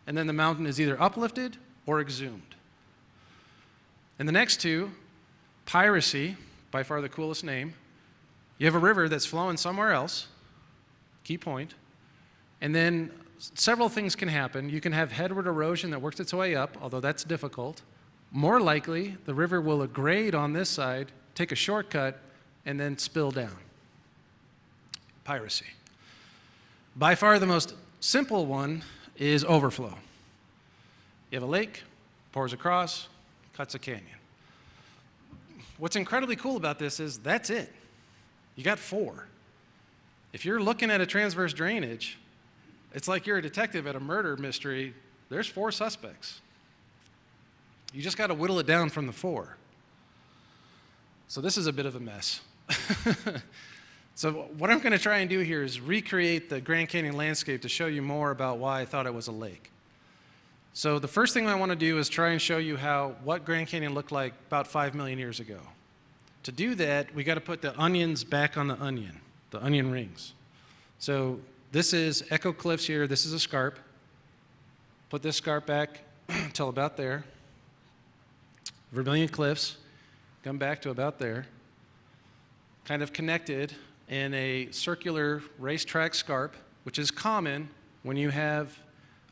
and then the mountain is either uplifted or exhumed. In the next two, Piracy, by far the coolest name, you have a river that's flowing somewhere else, key point, and then several things can happen. You can have headward erosion that works its way up, although that's difficult. More likely, the river will aggrade on this side, take a shortcut, and then spill down. Piracy. By far the most simple one is overflow. You have a lake, pours across, cuts a canyon. What's incredibly cool about this is that's it. You got 4. If you're looking at a transverse drainage, it's like you're a detective at a murder mystery. There's 4 suspects. You just got to whittle it down from the 4. So this is a bit of a mess. So what I'm going to try and do here is recreate the Grand Canyon landscape to show you more about why I thought it was a lake. So the first thing I want to do is try and show you what Grand Canyon looked like about 5 million years ago. To do that, we got to put the onions back on the onion rings. So this is Echo Cliffs here. This is a scarp. Put this scarp back till about there. Vermilion Cliffs, come back to about there. Kind of connected in a circular racetrack scarp, which is common when you have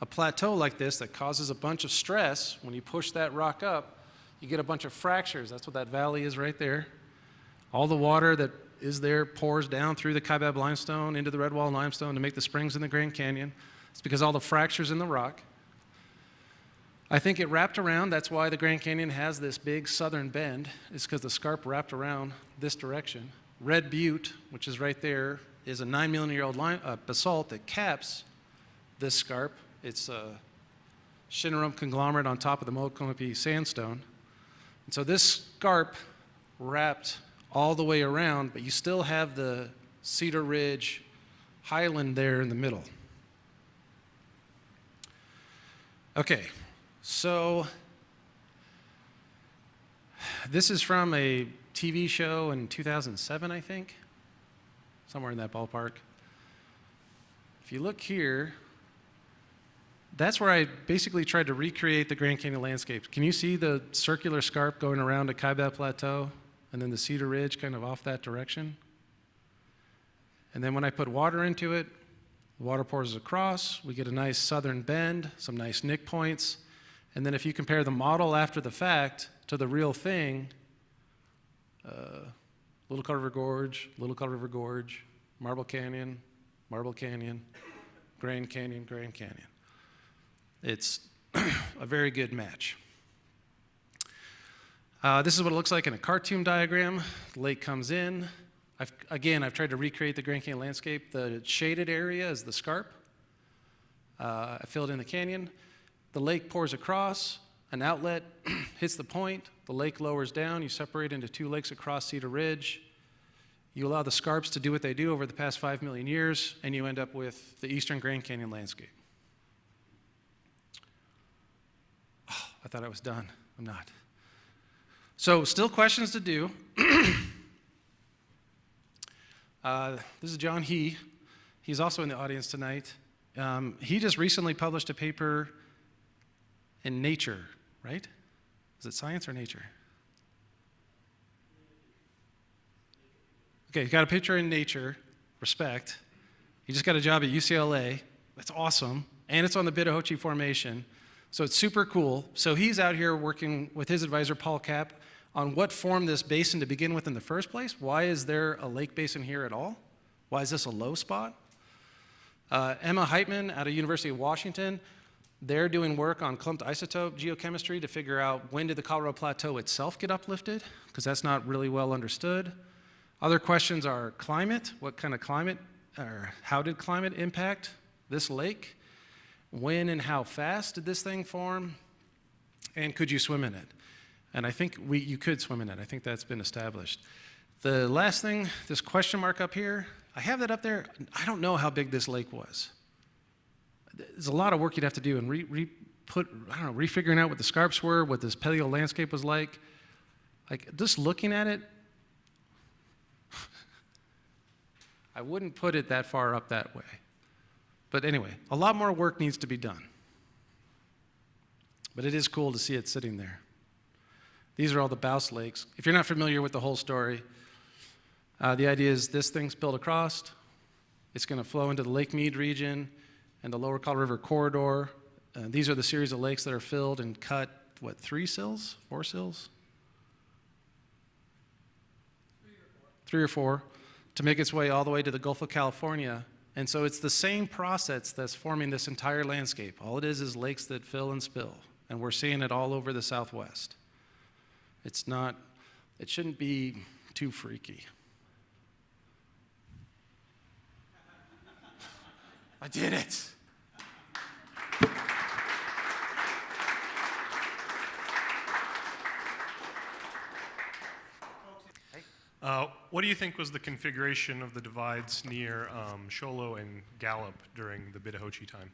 a plateau like this that causes a bunch of stress. When you push that rock up, you get a bunch of fractures. That's what that valley is right there. All the water that is there pours down through the Kaibab limestone into the red wall limestone to make the springs in the Grand Canyon. It's because all the fractures in the rock. I think it wrapped around. That's why the Grand Canyon has this big southern bend. It's because the scarp wrapped around this direction. Red Butte, which is right there, is a 9 million year old basalt that caps this scarp. It's a Shinnerum conglomerate on top of the Mokonopi sandstone. And so this scarp wrapped all the way around, but you still have the Cedar Ridge highland there in the middle. Okay, so this is from a TV show in 2007, I think, somewhere in that ballpark. If you look here, that's where I basically tried to recreate the Grand Canyon landscape. Can you see the circular scarp going around the Kaibab Plateau and then the Cedar Ridge kind of off that direction? And then when I put water into it, the water pours across, we get a nice southern bend, some nice nick points, and then if you compare the model after the fact to the real thing, Little Colorado River Gorge, Marble Canyon, Grand Canyon. It's a very good match. This is what it looks like in a cartoon diagram. The lake comes in. I've tried to recreate the Grand Canyon landscape. The shaded area is the scarp. I filled in the canyon. The lake pours across. An outlet hits the point. The lake lowers down. You separate into 2 lakes across Cedar Ridge. You allow the scarps to do what they do over the past 5 million years, and you end up with the eastern Grand Canyon landscape. Oh, I thought I was done. I'm not. So still questions to do. This is John He. He's also in the audience tonight. He just recently published a paper in Nature, right? Is it Science or Nature? Okay, he got a picture in Nature, respect. He just got a job at UCLA. That's awesome. And it's on the Bidahochi Formation. So it's super cool. So he's out here working with his advisor, Paul Kapp, on what formed this basin to begin with in the first place. Why is there a lake basin here at all? Why is this a low spot? Emma Heitman out of University of Washington, they're doing work on clumped isotope geochemistry to figure out when did the Colorado Plateau itself get uplifted, because that's not really well understood. Other questions are climate. What kind of climate, or how did climate impact this lake? When and how fast did this thing form? And could you swim in it? And I think you could swim in it. I think that's been established. The last thing, this question mark up here, I have that up there. I don't know how big this lake was. There's a lot of work you'd have to do and refiguring out what the scarps were, what this paleo landscape was like. Like, just looking at it, I wouldn't put it that far up that way. But anyway, a lot more work needs to be done. But it is cool to see it sitting there. These are all the Bouse lakes. If you're not familiar with the whole story, the idea is this thing spilled across. It's going to flow into the Lake Mead region and the Lower Colorado River corridor. These are the series of lakes that are filled and cut, 3 sills? 4 sills? 3 or 4, to make its way all the way to the Gulf of California. And so it's the same process that's forming this entire landscape. All it is lakes that fill and spill. And we're seeing it all over the Southwest. It shouldn't be too freaky. I did it. What do you think was the configuration of the divides near Sholo and Gallup during the Bidahochi time?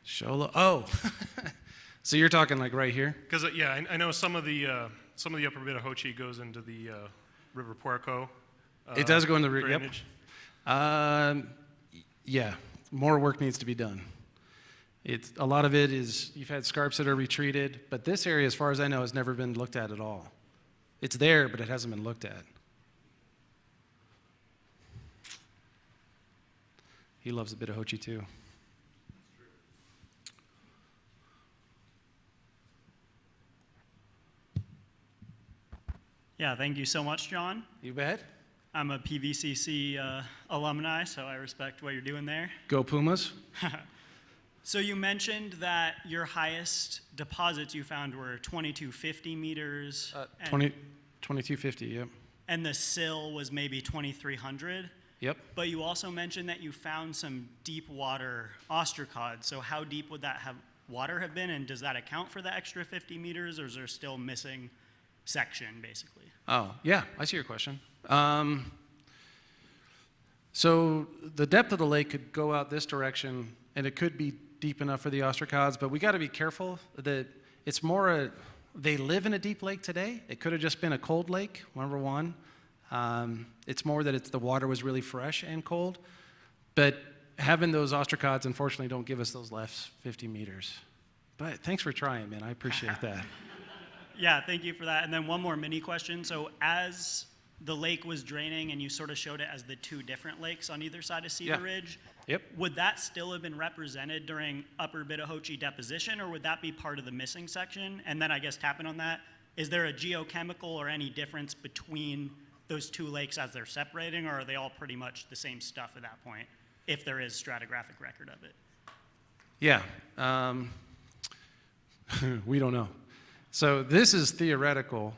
Sholo. Oh, so you're talking like right here? Because I know some of the upper Bidahochi goes into the River Puerco. It does go in the drainage. Yep. Yeah, more work needs to be done. A lot of it is you've had scarps that are retreated, but this area, as far as I know, has never been looked at all. It's there, but it hasn't been looked at. He loves the Bidahochi too. Yeah, thank you so much, John. You bet. I'm a PVCC alumni, so I respect what you're doing there. Go Pumas. So you mentioned that your highest deposits you found were 2250 meters. 2250, yep. And the sill was maybe 2300. Yep. But you also mentioned that you found some deep water ostracods. So how deep would that water have been, and does that account for the extra 50 meters, or is there still missing section, basically? Oh, yeah, I see your question. So the depth of the lake could go out this direction, and it could be deep enough for the ostracods, but we got to be careful that it's more they live in a deep lake today. It could have just been a cold lake, number one. It's more that the water was really fresh and cold, but having those ostracods, unfortunately, don't give us those last 50 meters. But thanks for trying, man. I appreciate that. Yeah, thank you for that. And then one more mini question. So as the lake was draining and you sort of showed it as the 2 different lakes on either side of Cedar Ridge, yep. Would that still have been represented during upper Bidahochi deposition, or would that be part of the missing section? And then I guess tapping on that, is there a geochemical or any difference between those 2 lakes as they're separating, or are they all pretty much the same stuff at that point, if there is stratigraphic record of it? Yeah. We don't know. So this is theoretical.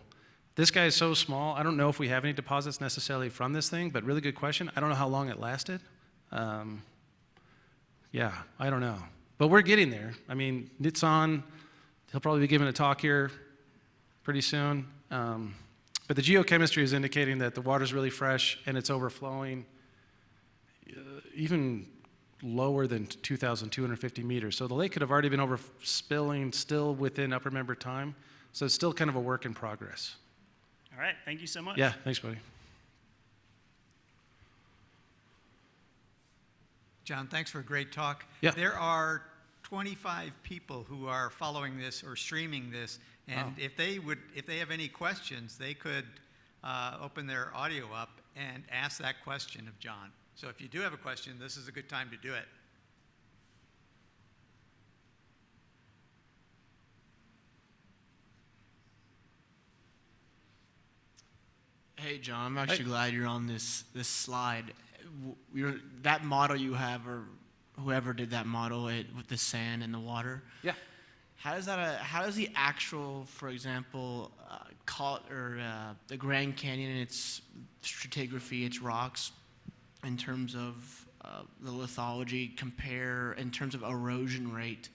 This guy is so small, I don't know if we have any deposits necessarily from this thing, but really good question. I don't know how long it lasted. Yeah, I don't know. But we're getting there. I mean, Nitsan, he'll probably be giving a talk here pretty soon. But the geochemistry is indicating that the water's really fresh and it's overflowing even lower than 2,250 meters. So the lake could have already been overspilling still within upper member time. So it's still kind of a work in progress. All right, thank you so much. Yeah, thanks, buddy. John, thanks for a great talk. Yeah. There are 25 people who are following this or streaming this, and if they have any questions, they could open their audio up and ask that question of John. So if you do have a question, this is a good time to do it. Hey, John, I'm actually glad you're on this slide. That model you have, or whoever did that model with the sand and the water. Yeah. How does the actual, for example, the Grand Canyon and its stratigraphy, its rocks, in terms of the lithology, compare in terms of erosion rate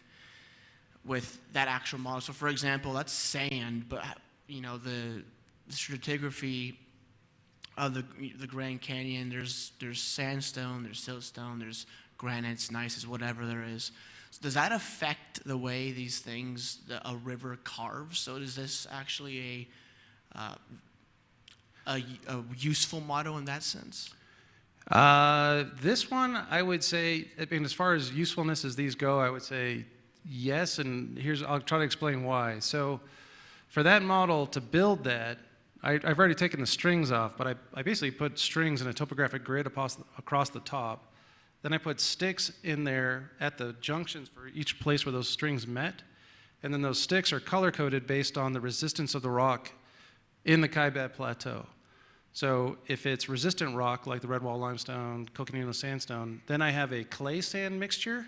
with that actual model? So, for example, that's sand, but the stratigraphy of the Grand Canyon. There's sandstone, there's siltstone, there's granites, gneisses, whatever there is. So does that affect the way these things, a river carves? So is this actually a useful model in that sense? This one, I would say, I mean, as far as usefulness as these go, I would say yes, and I'll try to explain why. So for that model to build that, I've already taken the strings off, but I basically put strings in a topographic grid across the top. Then I put sticks in there at the junctions for each place where those strings met, and then those sticks are color-coded based on the resistance of the rock in the Kaibab Plateau. So if it's resistant rock, like the red wall limestone, coconino sandstone, then I have a clay sand mixture.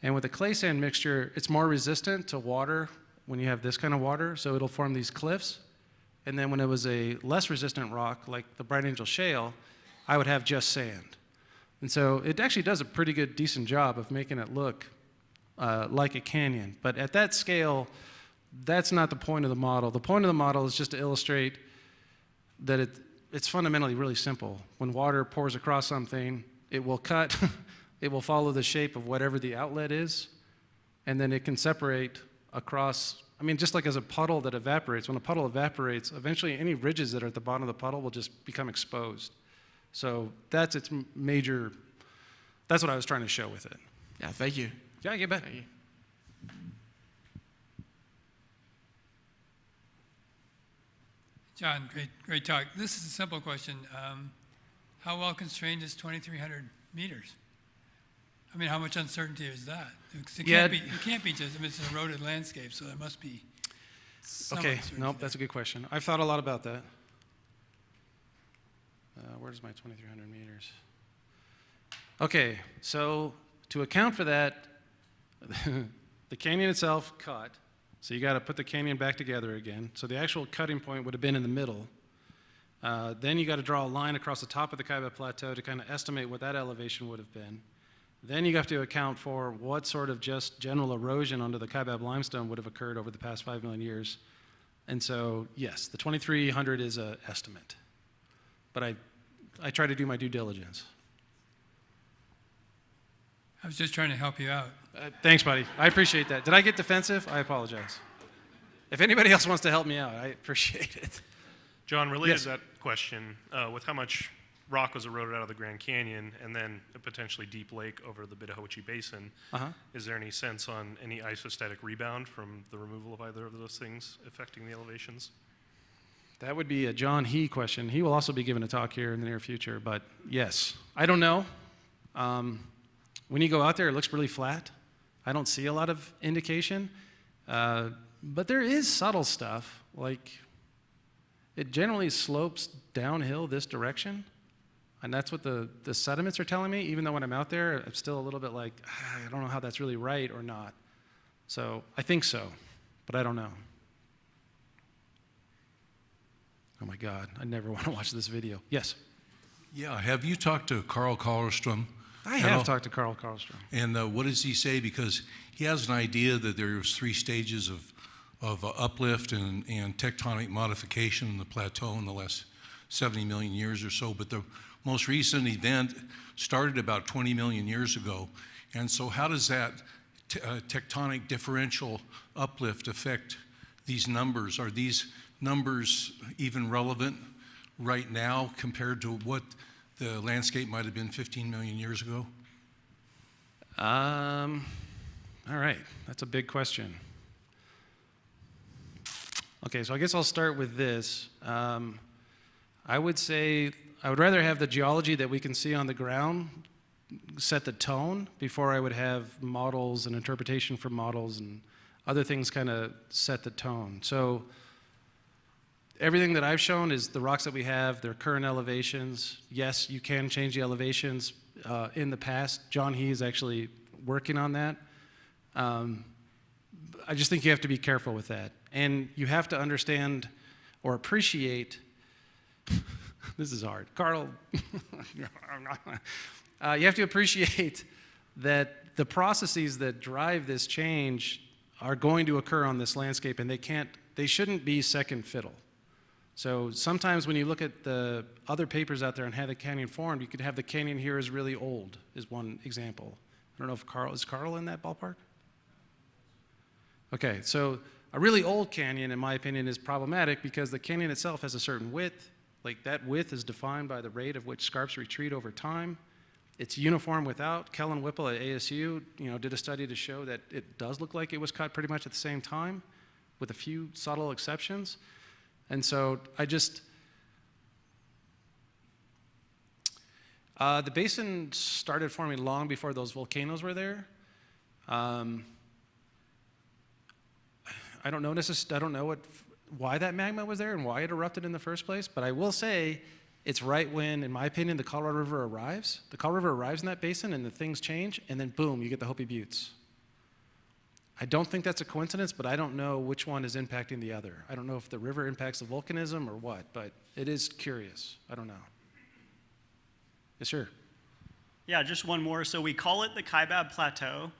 And with the clay sand mixture, it's more resistant to water when you have this kind of water, so it'll form these cliffs. And then when it was a less resistant rock, like the Bright Angel Shale, I would have just sand. And so it actually does a pretty good, decent job of making it look like a canyon. But at that scale, that's not the point of the model. The point of the model is just to illustrate that it's fundamentally really simple. When water pours across something, it will cut, it will follow the shape of whatever the outlet is, and then it can separate across, I mean, just like as a puddle that evaporates. When a puddle evaporates, eventually any ridges that are at the bottom of the puddle will just become exposed. So that's its major, that's what I was trying to show with it. Yeah, thank you. Yeah, you bet. Thank you. John, great talk. This is a simple question. How well constrained is 2,300 meters? I mean, how much uncertainty is that? It can't be just, I mean, it's an eroded landscape, so there must be some Okay, uncertainty nope, there. that's a good question. I've thought a lot about that. Where's my 2,300 meters? Okay, so to account for that, the canyon itself cut, so you got to put the canyon back together again. So the actual cutting point would have been in the middle. Then you got to draw a line across the top of the Kaibab Plateau to kind of estimate what that elevation would have been. Then you have to account for what sort of just general erosion under the Kaibab limestone would have occurred over the past 5 million years. And so, yes, the 2,300 is an estimate. But I try to do my due diligence. I was just trying to help you out. Thanks, buddy. I appreciate that. Did I get defensive? I apologize. If anybody else wants to help me out, I appreciate it. John, related Yes. to that question, with how much rock was eroded out of the Grand Canyon and then a potentially deep lake over the Bidahochi Basin, is there any sense on any isostatic rebound from the removal of either of those things affecting the elevations? That would be a John He question. He will also be giving a talk here in the near future, but yes. I don't know. When you go out there, it looks really flat. I don't see a lot of indication, but there is subtle stuff, like it generally slopes downhill this direction, and that's what the sediments are telling me. Even though when I'm out there, I'm still a little bit like, I don't know how that's really right or not. So I think so, but I don't know. Oh my God, I never want to watch this video. Yes? Yeah, have you talked to Carl Karlstrom? I have talked to Carl Karlstrom. And what does he say? Because he has an idea that there's 3 stages of uplift and tectonic modification in the plateau in the last 70 million years or so, but the most recent event started about 20 million years ago. And so how does that tectonic differential uplift affect these numbers? Are these numbers even relevant right now compared to what the landscape might have been 15 million years ago? All right, that's a big question. Okay, so I guess I'll start with this. I would say I would rather have the geology that we can see on the ground set the tone before I would have models and interpretation from models and other things kind of set the tone. So everything that I've shown is the rocks that we have, their current elevations. Yes, you can change the elevations. In the past, John He is actually working on that. I just think you have to be careful with that. And you have to understand or appreciate, this is hard. Carl, you have to appreciate that the processes that drive this change are going to occur on this landscape, and they can't they shouldn't be second fiddle. So sometimes when you look at the other papers out there on how the canyon formed, you could have the canyon here is really old, is one example. I don't know if is Carl in that ballpark? Okay, so a really old canyon, in my opinion, is problematic because the canyon itself has a certain width. Like that width is defined by the rate of which scarps retreat over time. It's uniform without. Kellen Whipple at ASU, did a study to show that it does look like it was cut pretty much at the same time, with a few subtle exceptions. And so the basin started forming long before those volcanoes were there. I don't know why that magma was there and why it erupted in the first place, but I will say it's right when, in my opinion, the Colorado River arrives. The Colorado River arrives in that basin and the things change, and then boom, you get the Hopi Buttes. I don't think that's a coincidence, but I don't know which one is impacting the other. I don't know if the river impacts the volcanism or what, but it is curious. I don't know. Yes, sir. Yeah, just one more. So we call it the Kaibab Plateau,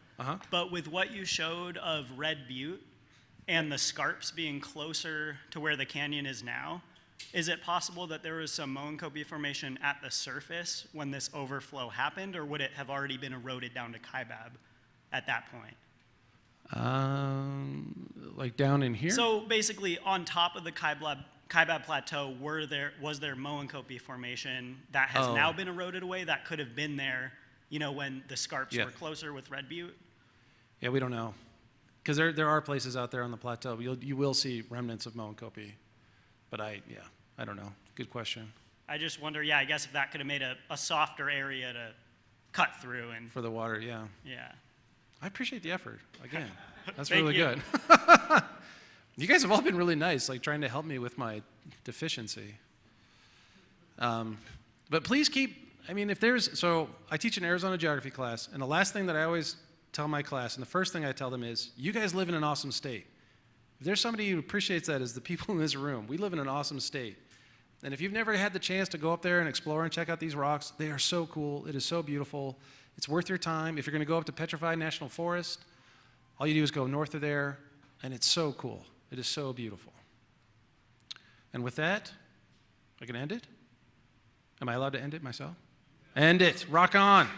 but with what you showed of Red Butte and the scarps being closer to where the canyon is now, is it possible that there was some Moenkopi formation at the surface when this overflow happened, or would it have already been eroded down to Kaibab at that point? Like down in here? So basically, on top of the Kaibab Plateau, was there Moenkopi formation that has now been eroded away that could have been there, when the scarps were closer with Red Butte? Yeah, we don't know. Because there are places out there on the plateau. You will see remnants of Moenkopi. But I don't know. Good question. I just wonder, I guess if that could have made a softer area to cut through. And for the water, yeah. Yeah. I appreciate the effort. Again, that's Thank really you. good. You guys have all been really nice, like trying to help me with my deficiency. But please so I teach an Arizona geography class, and the last thing that I always tell my class, and the first thing I tell them is, you guys live in an awesome state. If there's somebody who appreciates that, is the people in this room. We live in an awesome state. And if you've never had the chance to go up there and explore and check out these rocks, they are so cool. It is so beautiful. It's worth your time. If you're going to go up to Petrified National Forest, all you do is go north of there, and it's so cool. It is so beautiful. And with that, I can end it? Am I allowed to end it myself? End it. Rock on.